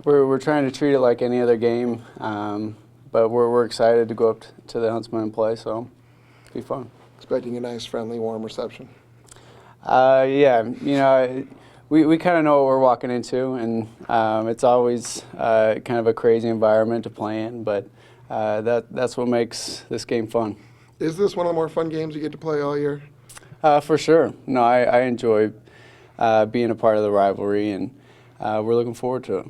We're trying to treat it like any other game, but we're excited to go up to the Huntsman and play, so it'll be fun. Expecting a nice, friendly, warm reception. Yeah, we kind of know what we're walking into, and it's always kind of a crazy environment to play in, but that's what makes this game fun. Is this one of the more fun games you get to play all year? For sure. No, I enjoy being a part of the rivalry, and we're looking forward to it.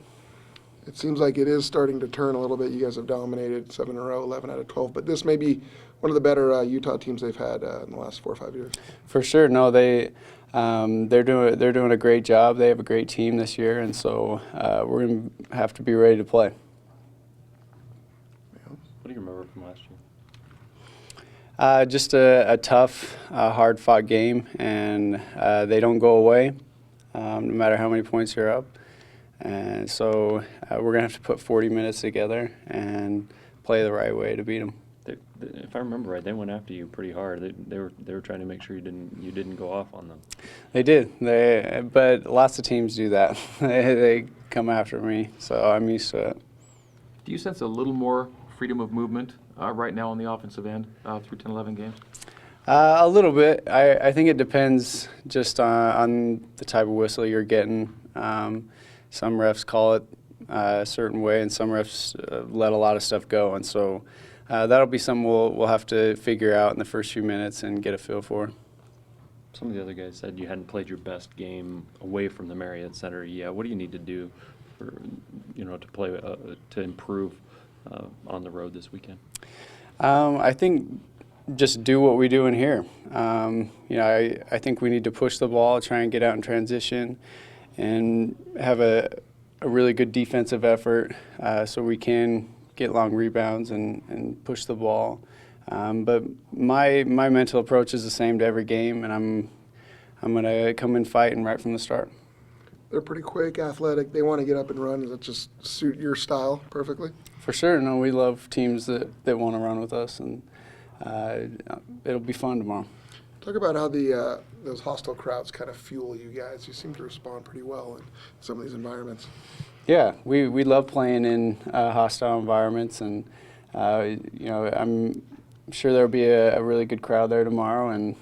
It seems like it is starting to turn a little bit. You guys have dominated 7 in a row, 11 out of 12, but this may be one of the better Utah teams they've had in the last 4 or 5 years. For sure. No, they're doing a great job. They have a great team this year, and so we're going to have to be ready to play. What do you remember from last year? Just a tough, hard-fought game, and they don't go away no matter how many points you're up. And so we're going to have to put 40 minutes together and play the right way to beat them. If I remember right, they went after you pretty hard. They were trying to make sure you didn't go off on them. They did. But lots of teams do that. They come after me, so I'm used to it. Do you sense a little more freedom of movement right now on the offensive end through 10-11 games? A little bit. I think it depends just on the type of whistle you're getting. Some refs call it a certain way, and some refs let a lot of stuff go, and so that'll be something we'll have to figure out in the first few minutes and get a feel for. Some of the other guys said you hadn't played your best game away from the Marriott Center. Yeah, what do you need to do for to play to improve on the road this weekend? I think just do what we do in here. I think we need to push the ball, try and get out in transition, and have a really good defensive effort so we can get long rebounds and push the ball. But my mental approach is the same to every game, and I'm going to come in fighting right from the start. They're pretty quick, athletic. They want to get up and run. Does that just suit your style perfectly? For sure. No, we love teams that want to run with us, and it'll be fun tomorrow. Talk about how those hostile crowds kind of fuel you guys. You seem to respond pretty well in some of these environments. Yeah, we love playing in hostile environments, and I'm sure there'll be a really good crowd there tomorrow, and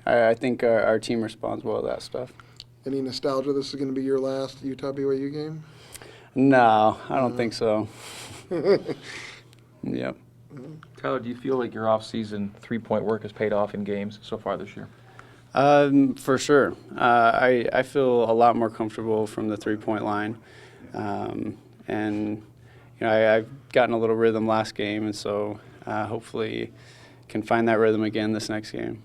I think our team responds well to that stuff. Any nostalgia? This is going to be your last Utah BYU game? No, I don't think so. Yep. Tyler, do you feel like your off-season three-point work has paid off in games so far this year? For sure. I feel a lot more comfortable from the three-point line. And I've gotten a little rhythm last game, and so hopefully can find that rhythm again this next game.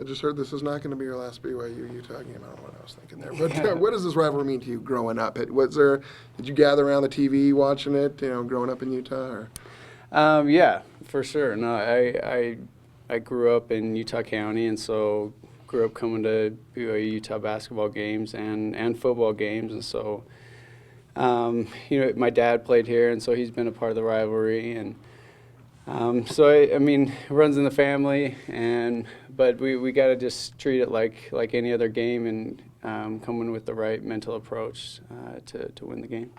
I just heard this is not going to be your last BYU-Utah game. I don't know what I was thinking there. But what does this rivalry mean to you growing up? Did you gather around the TV watching it, growing up in Utah? Or? Yeah, for sure. No, I grew up in Utah County, and so grew up coming to BYU Utah basketball games and football games, and so my dad played here, and so he's been a part of the rivalry, and so I mean it runs in the family, but we got to just treat it like any other game, and come in with the right mental approach to win the game.